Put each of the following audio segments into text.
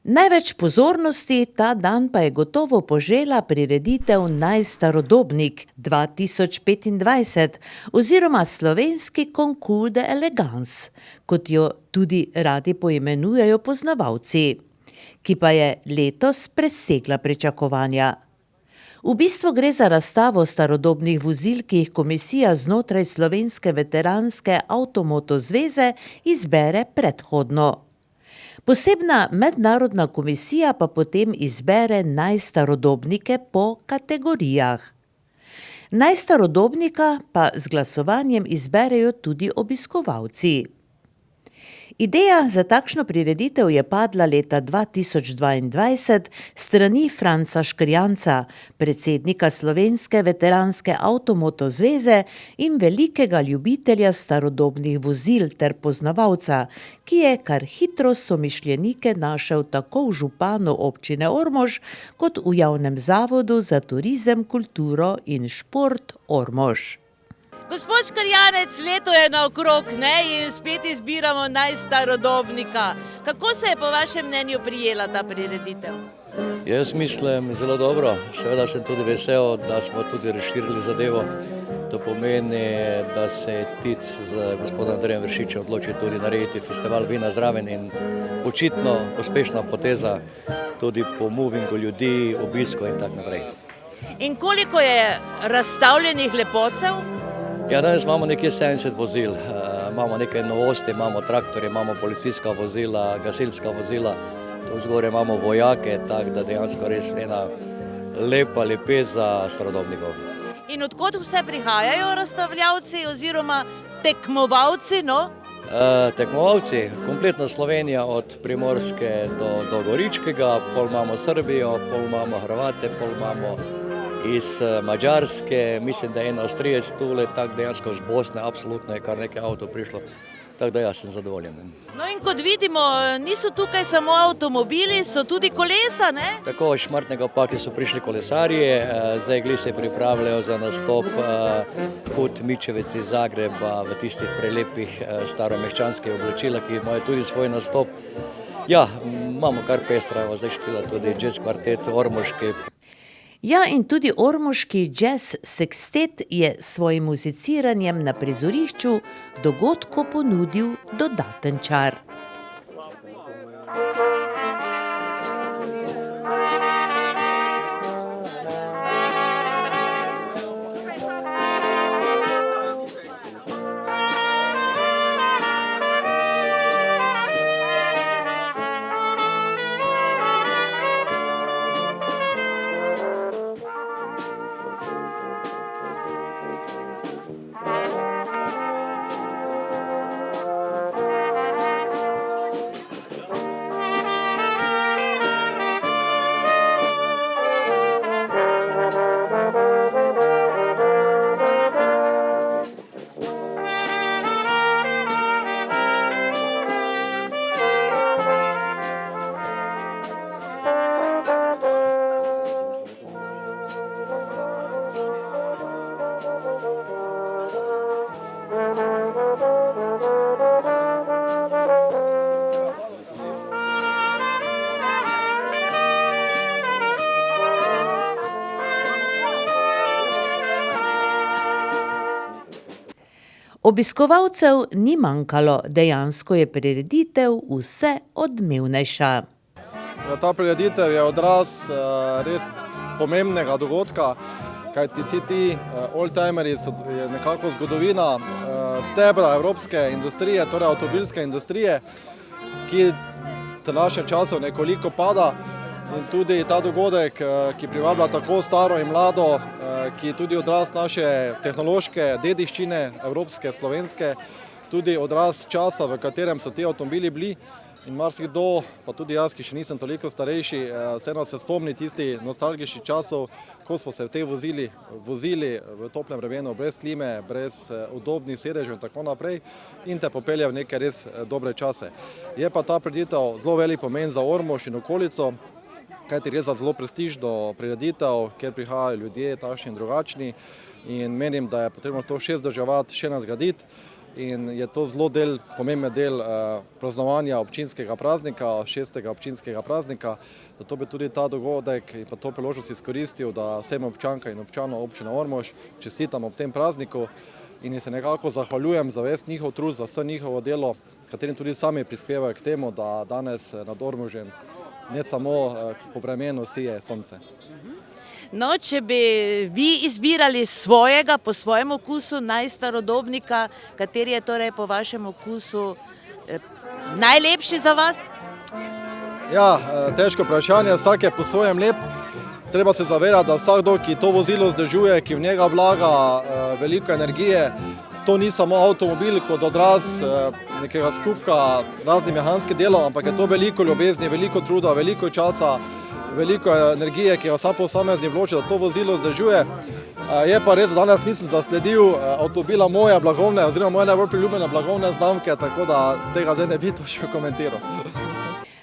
Največ pozornosti ta dan pa je gotovo požela prireditev Najstarodobnik 2025 oziroma slovenski Concours d'Elegance, kot jo tudi radi poimenujejo poznavalci, ki pa je letos presegla pričakovanja. V bistvu gre za razstavo starodobnih vozil, ki jih komisija znotraj Slovenske veteranske avtomoto zveze izbere predhodno. Posebna mednarodna komisija pa potem izbere najstarodobnike po kategorijah. Najstarodobnika pa z glasovanjem izberejo tudi obiskovalci. Ideja za takšno prireditev je padla leta 2022 strani Franca Škrjanca, predsednika Slovenske veteranske avtomoto zveze in velikega ljubitelja starodobnih vozil ter poznavalca, ki je kar hitro somišljenike našel tako v županu občine Ormož kot v javnem zavodu za turizem, kulturo in šport Ormož. Gospod Škrjanec, leto je naokrog, in spet izbiramo najstarodobnika. Kako se je po vašem mnenju prijela ta prireditev? Jaz mislim zelo dobro. Seveda sem tudi vesel, da smo tudi razširili zadevo. To pomeni, da se je TIC z gospodom Andrejem Vršičem odločil tudi narediti festival vina zraven in očitno uspešna poteza tudi po movingu ljudi, obisku in tako naprej. In koliko je razstavljenih lepotcev? Ja, danes imamo nekje 70 vozil, imamo nekaj novosti, imamo traktorje, imamo policijska vozila, gasilska vozila, tu zgoraj imamo vojake, tako da dejansko res ena lepa lepeza starodobnikov. In odkot vse prihajajo razstavljavci oziroma tekmovalci, Tekmovalci, kompletna Slovenija od Primorske do Goričkega, pol imamo Srbijo, pol imamo Hrvate, pol imamo iz Madžarske, mislim, da je en Avstrijec tule, tako dejansko z Bosne, absolutno je kar nekaj avtov prišlo, tako da jaz sem zadovoljen. In kot vidimo, niso tukaj samo avtomobili, so tudi kolesa, ne? Tako, iz Šmartnega Paki so prišli kolesarje, zdaj gli se pripravljajo za nastop Hud Mičevec iz Zagreba v tistih prelepih staromeščanskih oblačila, ki imajo tudi svoj nastop. Ja, imamo kar pestro, zdaj špila tudi jazz kvartet ormoški. Ja, in tudi ormoški jazz sekstet je s svojim muziciranjem na prizorišču dogodku ponudil dodaten čar. Obiskovalcev ni manjkalo, dejansko je prireditev vse odmevnejša. Ta prireditev je odraz res pomembnega dogodka, kajti vsi ti oldtimerji je nekako zgodovina stebra evropske industrije, torej avtomobilske industrije, ki v današnjem času nekoliko pada. In tudi ta dogodek, ki privablja tako staro in mlado, ki je tudi odraz naše tehnološke dediščine, evropske, slovenske, tudi odraz časa, v katerem so ti avtomobili bili. In marsikdo, pa tudi jaz, ki še nisem toliko starejši, vseeno se spomni tistih nostalgičnih časov, ko smo se v teh vozili v toplem vremenu, brez klime, brez udobnih sedežev in tako naprej, in te popelje v neke res dobre čase. Je pa ta prireditev zelo velik pomen za Ormož in okolico, kajti gre za zelo prestižno prireditev, kjer prihajajo ljudje takšni in drugačni, in menim, da je potrebno to še vzdrževati, še nadgraditi. in je to zelo pomemben del praznovanja občinskega praznika, 6. občinskega praznika. Zato bi tudi ta dogodek in pa to priložnost izkoristil, da vsem občankam in občanom občine Ormož čestitam ob tem prazniku in se nekako zahvaljujem za ves njihov trud, za vse njihovo delo, s katerim tudi sami prispevajo k temu, da danes nad Ormožem ne samo po vremenu sije sonce. No, če bi vi izbirali svojega, po svojem okusu, najstarodobnika, kateri je torej po vašem okusu najlepši za vas? Ja, težko vprašanje, vsak je po svojem lep. Treba se zavedati, da vsakdo, ki to vozilo vzdržuje, ki v njega vlaga veliko energije, to ni samo avtomobil kot odraz nekega skupka raznih mehanskih delov, ampak je to veliko ljubezni, veliko truda, veliko časa, veliko energije, ki ga vsak posamezni vloži, da to vozilo vzdržuje. Je pa res, da danes nisem zasledil avtomobila moje blagovne oziroma moje najbolj priljubljene blagovne znamke, tako da tega zdaj ne bi to še komentiral.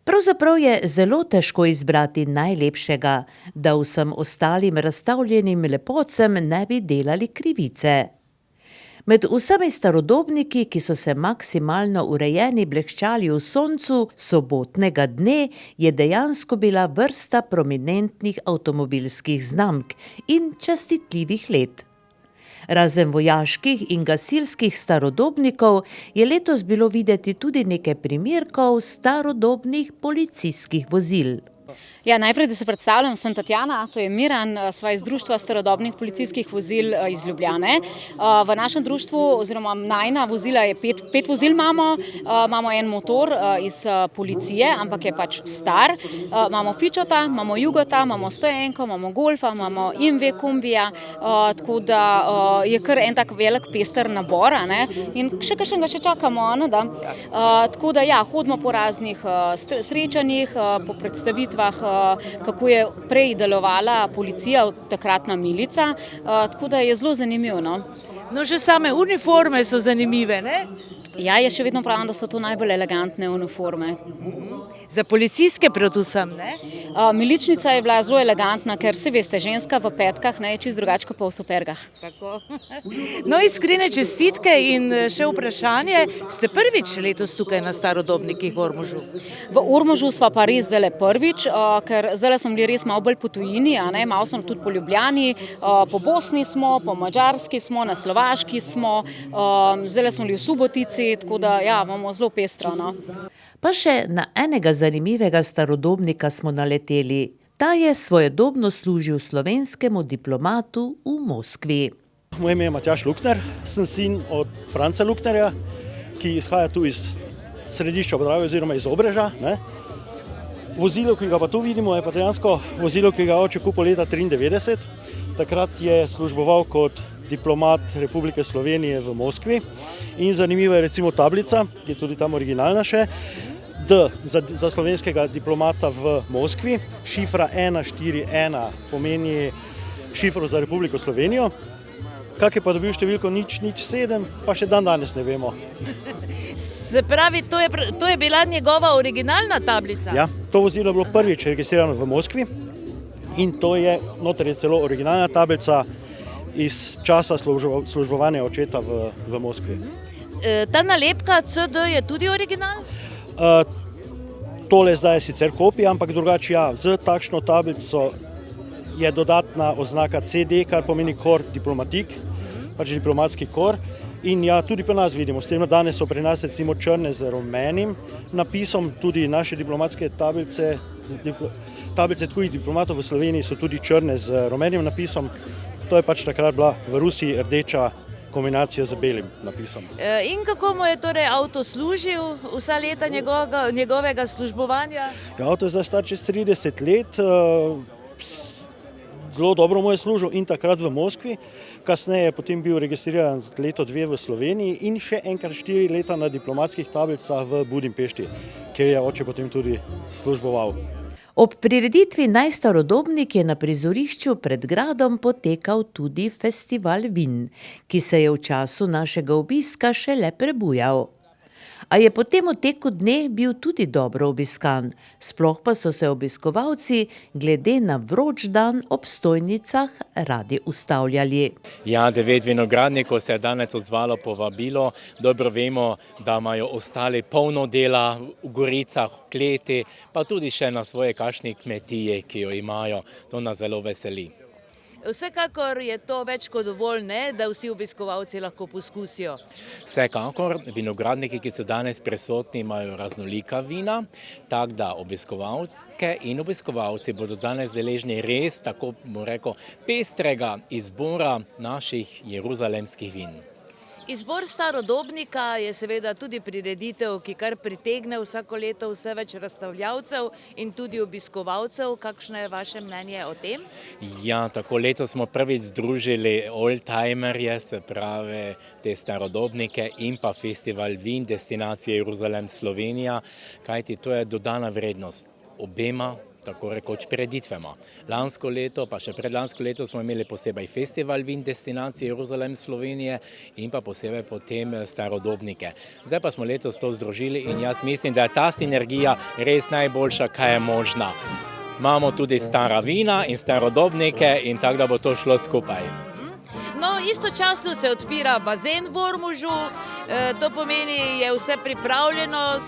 Pravzaprav je zelo težko izbrati najlepšega, da vsem ostalim razstavljenim lepotcem ne bi delali krivice. Med vsemi starodobniki, ki so se maksimalno urejeni bleščali v soncu sobotnega dne, je dejansko bila vrsta prominentnih avtomobilskih znamk in častitljivih let. Razen vojaških in gasilskih starodobnikov je letos bilo videti tudi nekaj primerkov starodobnih policijskih vozil. Ja, najprej, da se predstavljam, sem Tatjana, to je Miran, sva iz Društva starodobnih policijskih vozil iz Ljubljane. V našem društvu, oziroma najna vozila je pet vozil imamo en motor iz policije, ampak je pač star. Imamo Fičota, imamo Jugota, imamo 101, imamo Golfa, imamo IMV kombija, tako da je kar en tak velik pester nabor, in še kakšnega še čakamo, da. Tako da ja, hodimo po raznih srečanjih, po predstavitvah, kako je prej delovala policija, takratna milica, tako da je zelo zanimivo. No, že same uniforme so zanimive, ne? Ja, jaz še vedno pravim, da so to najbolj elegantne uniforme. Za policijske predvsem, ne? Miličnica je bila zelo elegantna, ker se veste, ženska v petkah je čisto drugače pa v supergah. Tako. No, iskrene čestitke in še vprašanje, ste prvič letos tukaj na starodobnikih v Ormožu? V Ormožu sva pa res zdaj prvič, ker zdaj smo bili res malo bolj po tujini, malo smo tudi po Ljubljani, po Bosni smo, po Madžarski smo, na Slovaški smo, zdaj smo bili v Subotici, tako da ja, imamo zelo pestro. Pa še na enega zanimivega starodobnika smo naleteli. Ta je svojedobno služil slovenskemu diplomatu v Moskvi. Moje ime je Matjaž Lukner, sem sin od Franca Luknerja, ki izhaja tu iz središča Podravja oziroma iz Obreža. Vozilo, ki ga pa tu vidimo, je pa dejansko vozilo, ki ga je oče kupil leta 1993. Takrat je služboval kot diplomat Republike Slovenije v Moskvi in zanimiva je recimo tablica, ki je tudi tam originalna še, D za slovenskega diplomata v Moskvi, šifra 141 pomeni šifro za Republiko Slovenijo, kak je pa dobil številko 007, pa še dan danes ne vemo. Se pravi, to je bila njegova originalna tablica? Ja, to vozilo je bilo prvič registrirano v Moskvi in to je, noter je celo originalna tablica iz časa službovanja očeta v Moskvi. Ta nalepka CD je tudi original? Tole zdaj je sicer kopija, ampak drugače ja, z takšno tablico je dodatna oznaka CD, kar pomeni kor diplomatik, pač diplomatski kor. In ja, tudi pri nas vidimo, s tem danes so pri nas recimo črne z rumenim napisom, tudi naše diplomatske tablice tukaj diplomatov v Sloveniji so tudi črne z rumenim napisom. To je pač takrat bila v Rusiji rdeča kombinacija z belim napisom. In kako mu je torej avto služil vsa leta njegovega službovanja? Ja, avto je zdaj star čez 30 let, zelo dobro mu je služil in takrat v Moskvi, kasneje je potem bil registriran leto 2 v Sloveniji in še enkrat 4 leta na diplomatskih tablicah v Budimpešti, kjer je oče potem tudi služboval. Ob prireditvi Najstarodobnik je na prizorišču pred gradom potekal tudi festival vin, ki se je v času našega obiska šele prebujal. A je potem v teku dne bil tudi dobro obiskan, sploh pa so se obiskovalci glede na vroč dan ob stojnicah radi ustavljali. Ja, 9 vinogradnikov se je danes odzvalo povabilo. Dobro vemo, da imajo ostali polno dela v goricah, v kleti, pa tudi še na svoje kakšni kmetije, ki jo imajo. To nas zelo veseli. Vsekakor je to več kot dovolj, ne, da vsi obiskovalci lahko poskusijo. Vsekakor, vinogradniki, ki so danes prisotni, imajo raznolika vina, tako da obiskovalke in obiskovalci bodo danes deležni res, tako bom rekel, pestrega izbora naših jeruzalemskih vin. Izbor starodobnika je seveda tudi prireditev, ki kar pritegne vsako leto vse več razstavljavcev in tudi obiskovalcev. Kakšno je vaše mnenje o tem? Ja, tako letos smo prvič združili oldtimerje, se pravi te starodobnike in pa festival vin destinacije Jeruzalem Slovenija, kajti to je dodana vrednost obema tako rekoč prireditvama. Lansko leto, pa še predlansko leto smo imeli posebej festival vin destinacije Jeruzalem Slovenije in pa posebej potem starodobnike. Zdaj pa smo letos to združili in jaz mislim, da je ta sinergija res najboljša, kaj je možna. Imamo tudi stara vina in starodobnike in tako, da bo to šlo skupaj. No, istočasno se odpira bazen v Ormožu, to pomeni, je vse pripravljeno,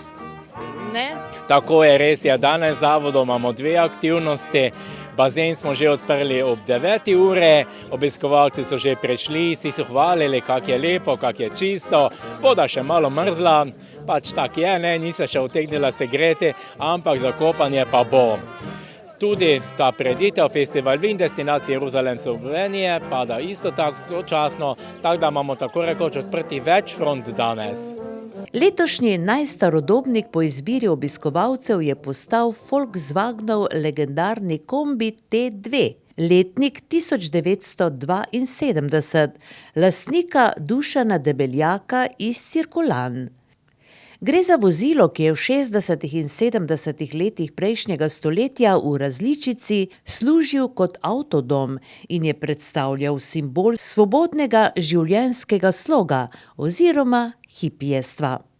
ne? Tako je, res je. Danes z zavodom imamo 2 aktivnosti. Bazen smo že odprli ob 9. ure, obiskovalci so že prišli, si so hvalili, kako je lepo, kako je čisto, voda še malo mrzla, pač tak je, ne, ni se še utegnila segreti, ampak za kopanje pa bo. Tudi ta prireditev festival vin destinacije Jeruzalem Slovenije pada isto tako sočasno, tako da imamo tako rekoč odprti več front danes. Letošnji najstarodobnik po izbiri obiskovalcev je postal Volkswagenov legendarni kombi T2, letnik 1972, lastnika Dušana Debeljaka iz Cirkulan. Gre za vozilo, ki je v 60. in 70. letih prejšnjega stoletja v različici služil kot avtodom in je predstavljal simbol svobodnega življenjskega sloga oziroma hipijestva.